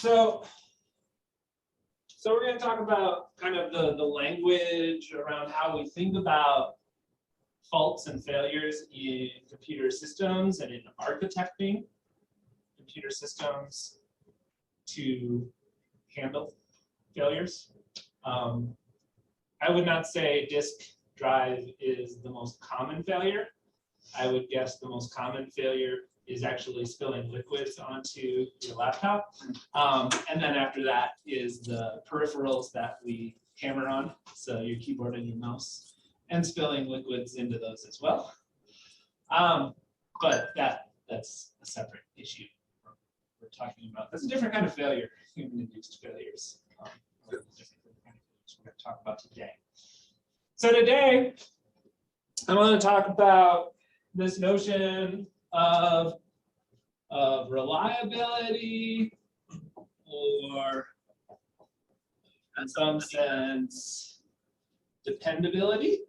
So we're going to talk about kind of the language around how we think about faults and failures in computer systems and in architecting computer systems to handle failures. I would not say disk drive is the most common failure. I would guess the most common failure is actually spilling liquids onto your laptop. And then after that is the peripherals that we hammer on, so your keyboard and your mouse, and spilling liquids into those as well. But that's a separate issue we're talking about. That's a different kind of failure, human-induced failures. Different kind of failures we're going to talk about today. So today, I want to talk about this notion of reliability, or in some sense, dependability.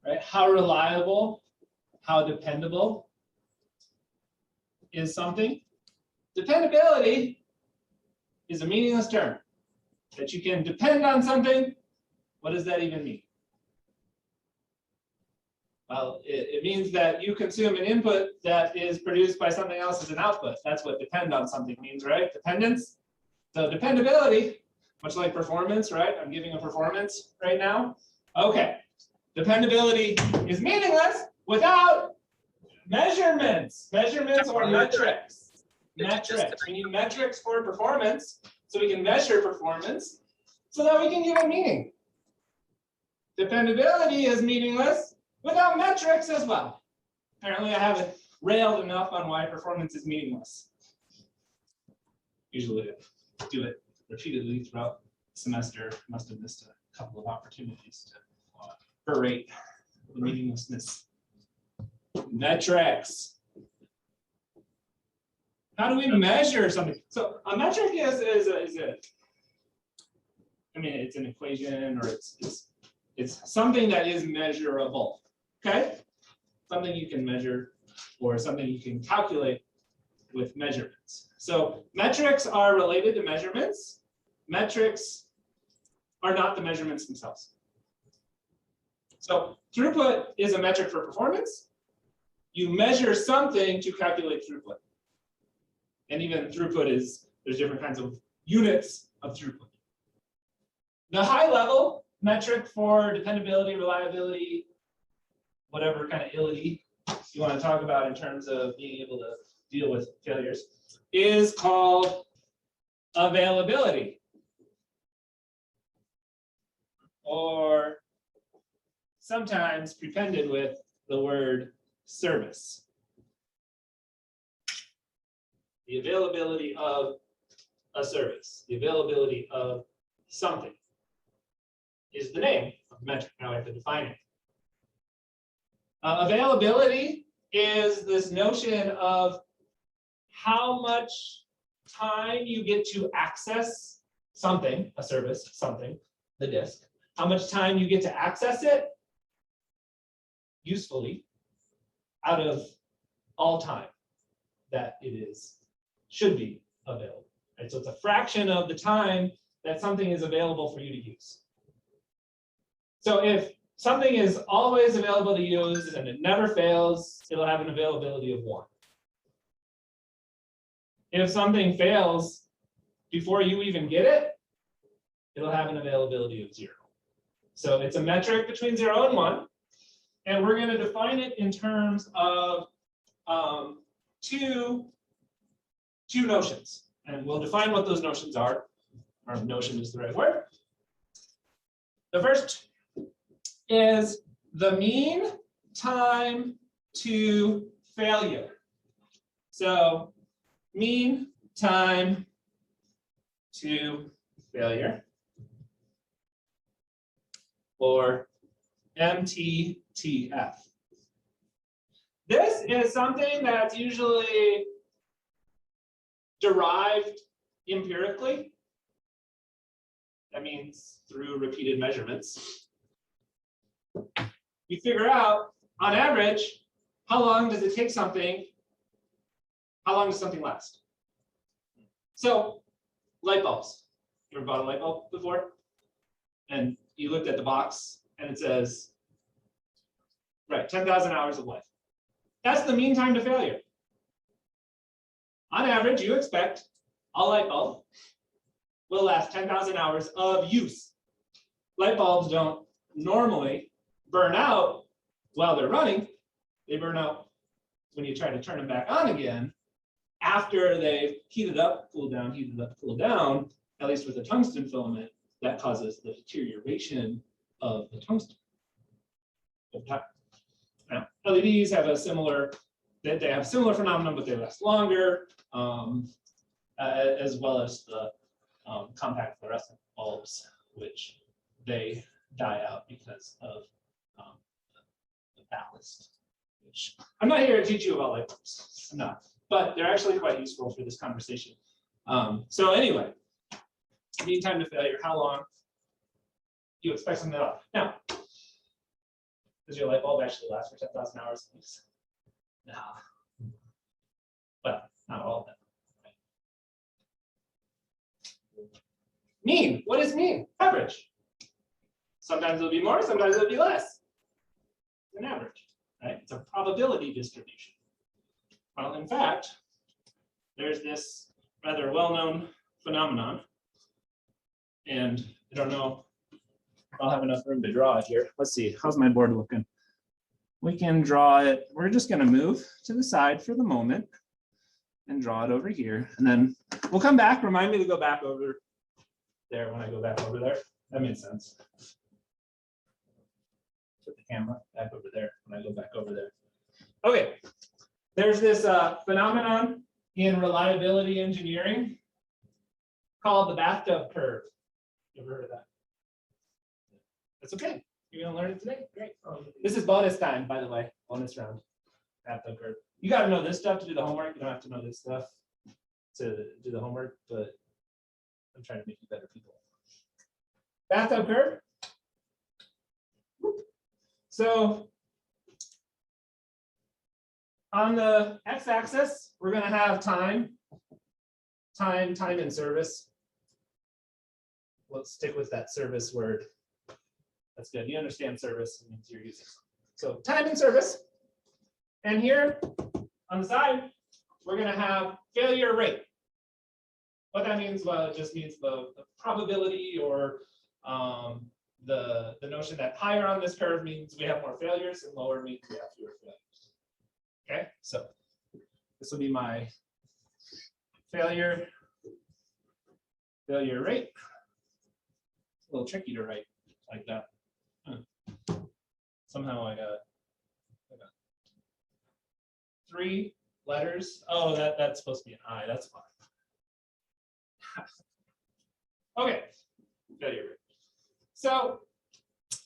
Right? How reliable, how dependable is something. Dependability is a meaningless term. That you can depend on something. What does that even mean? Well, it means that you consume an input that is produced by something else as an output. That's what depend on something means, right? Dependence. So dependability, much like performance, right? I'm giving a performance right now. Okay. Dependability is meaningless without measurements. Measurements or metrics. Metrics. We need metrics for performance so we can measure performance so that we can give it meaning. Dependability is meaningless without metrics as well. Apparently, I haven't railed enough on why performance is meaningless. Usually, I do it repeatedly throughout the semester. Must have missed a couple of opportunities to berate the meaninglessness. Metrics. How do we measure something? So a metric is it's an equation, or it's something that is measurable. Okay, something you can measure or something you can calculate with measurements. So metrics are related to measurements. Metrics are not the measurements themselves. So throughput is a metric for performance. You measure something to calculate throughput. And even throughput there's different kinds of units of throughput. The high level metric for dependability, reliability, whatever kind of ility you want to talk about in terms of being able to deal with failures, is called availability, or sometimes prepended with the word service. The availability of a service, the availability of something is the name of the metric. Now I have to define it. Availability is this notion of how much time you get to access something, a service, something, the disk, how much time you get to access it usefully out of all time that it should be available. Right? So it's a fraction of the time that something is available for you to use. So if something is always available to use and it never fails, it'll have an availability of 1. If something fails before you even get it, it'll have an availability of 0. So it's a metric between 0 and 1. And we're going to define it in terms of two notions. And we'll define what those notions are. Or notion is the right word. The first is the mean time to failure. So mean time to failure, or MTTF. This is something that's usually derived empirically. That means through repeated measurements. You figure out, on average, how long does it take something, how long does something last? So light bulbs. You ever bought a light bulb before? And you looked at the box and it says, right, 10,000 hours of life. That's the mean time to failure. On average, you expect a light bulb will last 10,000 hours of use. Light bulbs don't normally burn out while they're running. They burn out when you try to turn them back on again after they've heated up, cooled down, heated up, cooled down, at least with a tungsten filament, that causes the deterioration of the tungsten. Now, LEDs have a similar, they have similar phenomenon, but they last longer, as well as the compact fluorescent bulbs, which they die out because of the ballast. Which I'm not here to teach you about light bulbs, I'm not, but they're actually quite useful for this conversation. So anyway, mean time to failure, how long you expect something to last. Now, does your light bulb actually last for 10,000 hours? No. Well, not all of them. Right? Mean, what is mean? Average. Sometimes it'll be more, sometimes it'll be less. It's an average, right? It's a probability distribution. Well, in fact, there's this rather well-known phenomenon, and I don't know if I'll have enough room to draw it here. Let's see, how's my board looking? We can draw it, we're just gonna move to the side for the moment and draw it over here. And then we'll come back, remind me to go back over there when I go back over there. That makes sense. Put the camera back over there when I go back over there. Okay, there's this phenomenon in reliability engineering called the bathtub curve. You ever heard of that? That's okay. You're gonna learn it today. Great. This is bonus time, by the way. Bonus round. Bathtub curve. You got to know this stuff to do the homework. You don't have to know this stuff to do the homework, but I'm trying to make you better people. Bathtub curve. So on the x-axis, we're going to have time in service. Let's stick with that service word. That's good. You understand service means you're using. So time in service. And here on the side, we're going to have failure rate. What that means, well, it just means the probability or the notion that higher on this curve means we have more failures and lower means we have fewer failures. Okay, so this will be my failure rate. It's a little tricky to write like that. Somehow I got 3 letters. Oh, that's supposed to be an I. That's fine. Okay, failure rate. So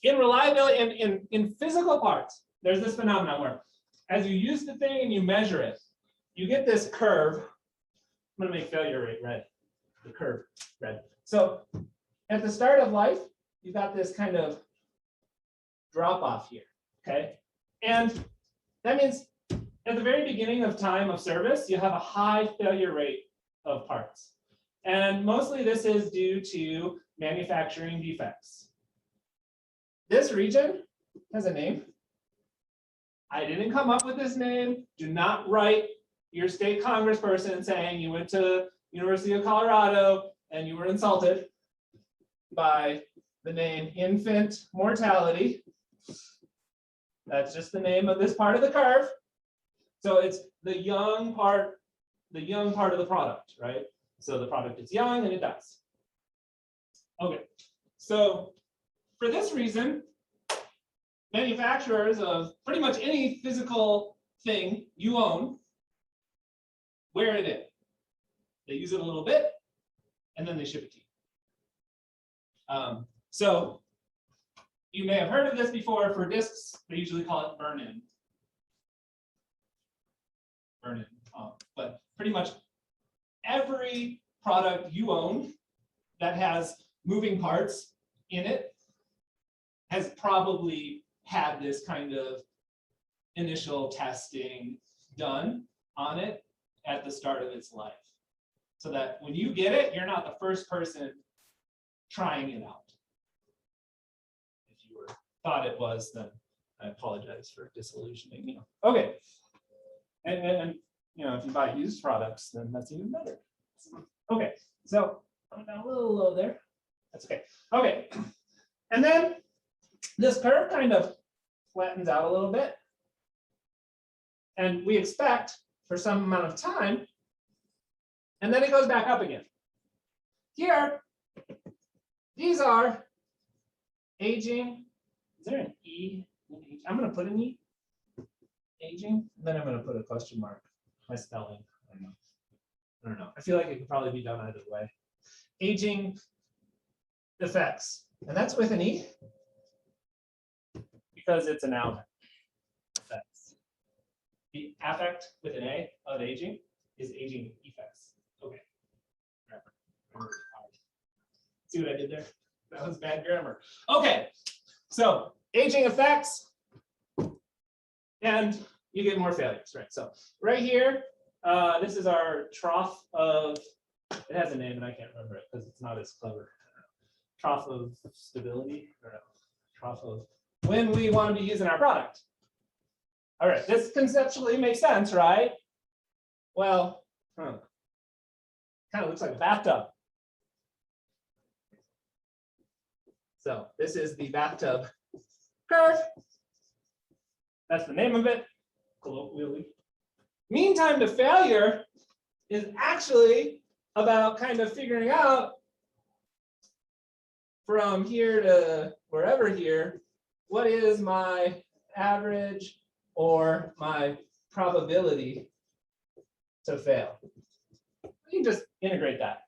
in reliability, in physical parts, there's this phenomenon where as you use the thing and you measure it, you get this curve. I'm going to make failure rate red, the curve red. So at the start of life, you've got this kind of drop off here, okay? And that means at the very beginning of time of service, you have a high failure rate of parts. And mostly this is due to manufacturing defects. This region has a name. I didn't come up with this name. Do not write your state congressperson saying you went to University of Colorado and you were insulted by the name infant mortality. That's just the name of this part of the curve. So it's the young part of the product, right? So the product is young and it dies. Okay, so for this reason, manufacturers of pretty much any physical thing you own wear it in. They use it a little bit, and then they ship it to you. So you may have heard of this before. For discs, they usually call it burn-in. Burn-in. But pretty much every product you own that has moving parts in it has probably had this kind of initial testing done on it at the start of its life. so that when you get it, you're not the first person trying it out. If you thought it was, then I apologize for disillusioning you. Okay, and you know, if you buy used products, then that's even better. Okay, so I'm down a little low there. That's okay. Okay, and then this curve kind of flattens out a little bit, and we expect for some amount of time, and then it goes back up again. Here, these are aging. Is there an E? I'm going to put an E. Aging. Then I'm going to put a question mark. My spelling. I don't know. I feel like it could probably be done either way. Aging effects. And that's with an E because it's a noun. Effects. The affect with an A of aging is aging effects. Okay. See what I did there? That was bad grammar. Okay. So aging effects, and you get more failures, right? So right here, this is our trough of, it has a name and I can't remember it because it's not as clever. Trough of stability, or no, trough of when we want to be using our product. All right, this conceptually makes sense, right? Well, kind of looks like a bathtub. So this is the bathtub curve. That's the name of it, colloquially. Mean time to failure is actually about kind of figuring out from here to wherever here, what is my average or my probability to fail. You can just integrate that.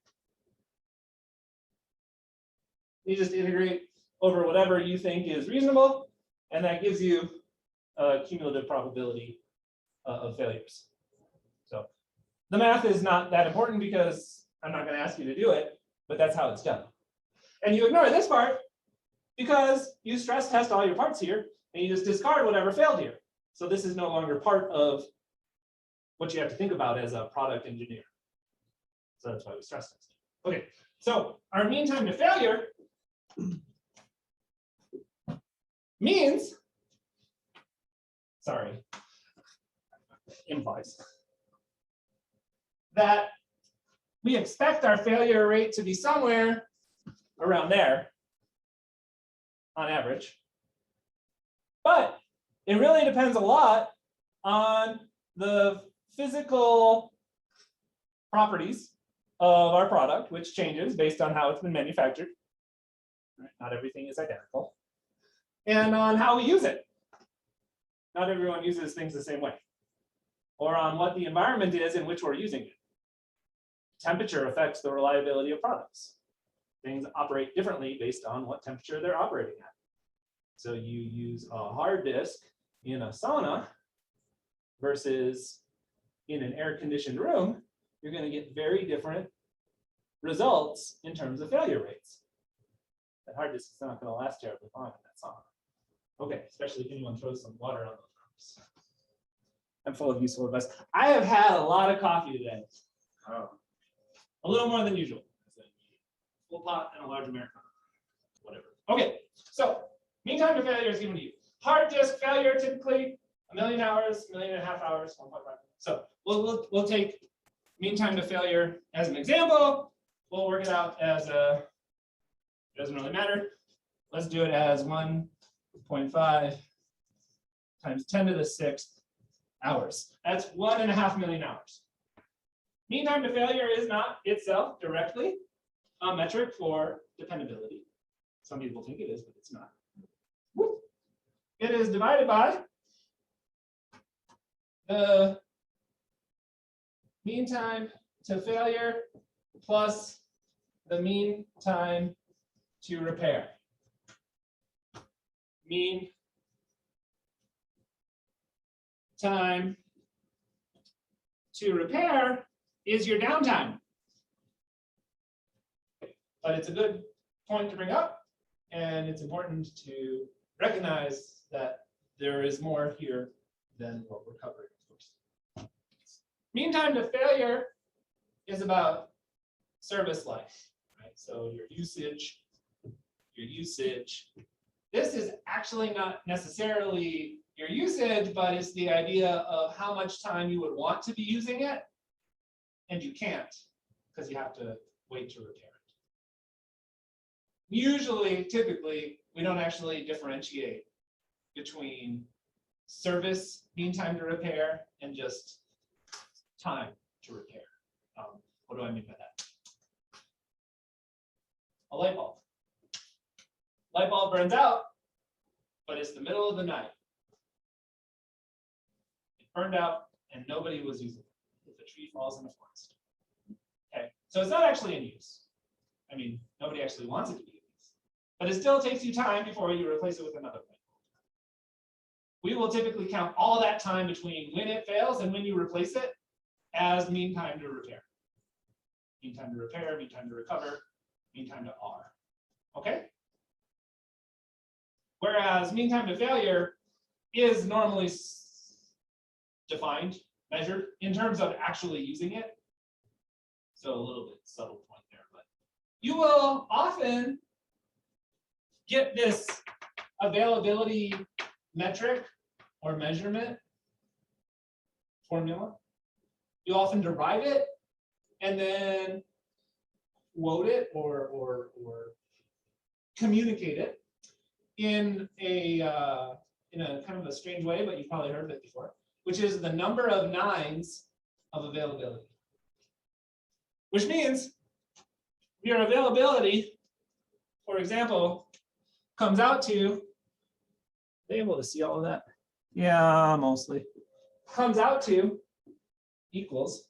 You just integrate over whatever you think is reasonable, and that gives you a cumulative probability of failures. So the math is not that important because I'm not going to ask you to do it, but that's how it's done. And you ignore this part because you stress test all your parts here, and you just discard whatever failed here. So this is no longer part of what you have to think about as a product engineer. So that's why we stress test. Okay, so our mean time to failure means, implies that we expect our failure rate to be somewhere around there on average. But it really depends a lot on the physical properties of our product, which changes based on how it's been manufactured. Not everything is identical. And on how we use it. Not everyone uses things the same way. Or on what the environment is in which we're using it. Temperature affects the reliability of products. Things operate differently based on what temperature they're operating at. So you use a hard disk in a sauna versus in an air-conditioned room, you're going to get very different results in terms of failure rates. That hard disk is not going to last terribly long in that sauna. Okay, especially if anyone throws some water on those rooms. I'm full of useful advice. I have had a lot of coffee today. Oh. A little more than usual. Full pot and a large Americano. Whatever. Okay, so mean time to failure is given to you. Hard disk failure, typically 1,000,000 hours, 1.5 million hours, 1.5. So we'll take mean time to failure as an example. We'll work it out as a, it doesn't really matter. Let's do it as 1.5 times 10 to the 6th hours. That's 1.5 million hours. Mean time to failure is not itself directly a metric for dependability. Some people think it is, but it's not. It is divided by the mean time to failure plus the mean time to repair. Mean time to repair is your downtime. But it's a good point to bring up, and it's important to recognize that there is more here than what we're covering, of course. Mean time to failure is about service life, right? So your usage. This is actually not necessarily your usage, but it's the idea of how much time you would want to be using it, and you can't because you have to wait to repair it. Usually, typically, we don't actually differentiate between service, mean time to repair, and just time to repair. What do I mean by that? A light bulb. Light bulb burns out, but it's the middle of the night. It burned out and nobody was using it. If a tree falls in the forest. Okay, so it's not actually in use. I mean, nobody actually wants it to be in use. But it still takes you time before you replace it with another light bulb. We will typically count all that time between when it fails and when you replace it as mean time to repair. Mean time to repair, mean time to recover, mean time to R. Okay? Whereas mean time to failure is normally defined, measured in terms of actually using it. So a little bit subtle point there, but you will often get this availability metric or measurement formula. You often derive it and then quote it or communicate it in a kind of a strange way, but you've probably heard of it before, which is the number of nines of availability. Which means your availability, for example, comes out to, are they able to see all of that? Yeah, mostly. Comes out to equals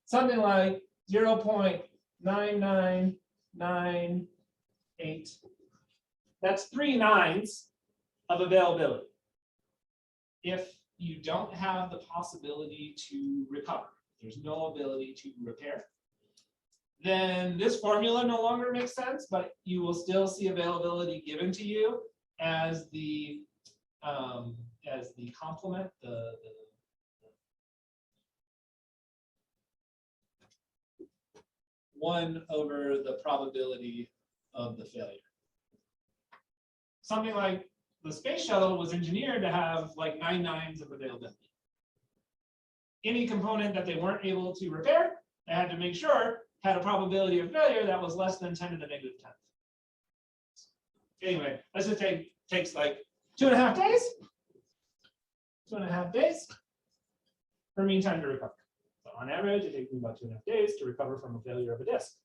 something like 0.9998. That's 3 nines of availability. If you don't have the possibility to recover, there's no ability to repair, then this formula no longer makes sense, but you will still see availability given to you as the complement, the 1 over the probability of the failure. Something like the space shuttle was engineered to have like 9 nines of availability. Any component that they weren't able to repair, they had to make sure had a probability of failure that was less than 10 to the negative 10th. Anyway, let's just takes like 2.5 days. 2.5 days for mean time to recover. So on average, it takes me about 2.5 days to recover from a failure of a disk.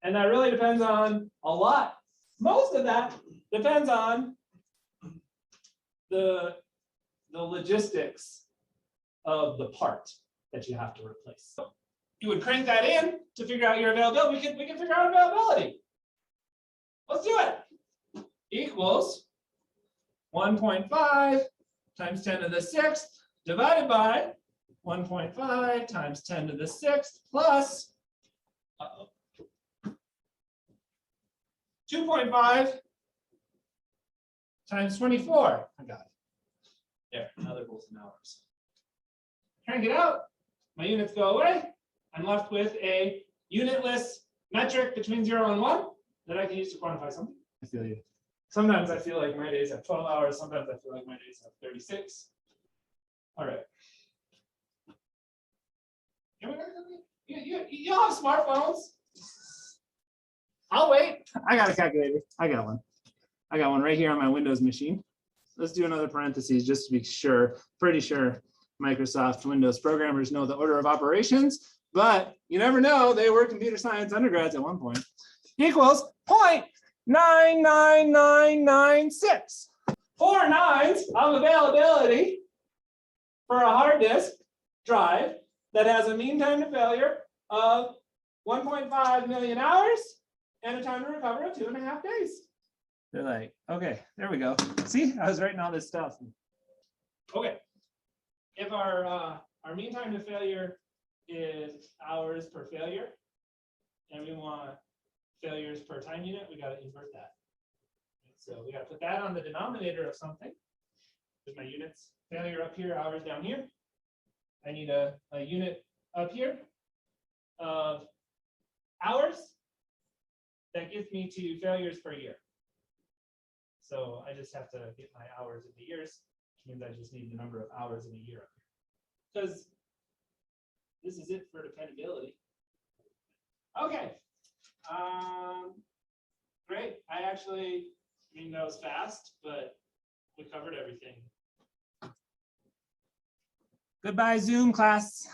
And that really depends on a lot. Most of that depends on the logistics of the part that you have to replace. So you would crank that in to figure out your availability. We can figure out availability. Let's do it. Equals 1.5 times 10 to the 6th divided by 1.5 times 10 to the 6th plus 2.5 times 24. I got it. There, now they're both in hours. Crank it out. My units go away. I'm left with a unitless metric between 0 and 1 that I can use to quantify something. I feel you. Sometimes I feel like my days have 12 hours. Sometimes I feel like my days have 36. All right. You all have smartphones. I'll wait. I got a calculator. I got one. I got one right here on my Windows machine. Let's do another parentheses just to be sure. Pretty sure Microsoft Windows programmers know the order of operations, but you never know. They were computer science undergrads at one point. Equals 0.99996. 4 nines of availability for a hard disk drive that has a mean time to failure of 1.5 million hours and a time to recover of 2.5 days. They're like, okay, there we go. See, I was writing all this stuff. Okay, if our mean time to failure is hours per failure, and we want failures per time unit, we got to invert that. So we got to put that on the denominator of something. There's my units, failure up here, hours down here. I need a unit up here of hours that gets me to failures per year. So I just have to get my hours into years, which means I just need the number of hours in a year up here. Because this is it for dependability. Okay. Great. I mean, that was fast, but we covered everything. Goodbye, Zoom class.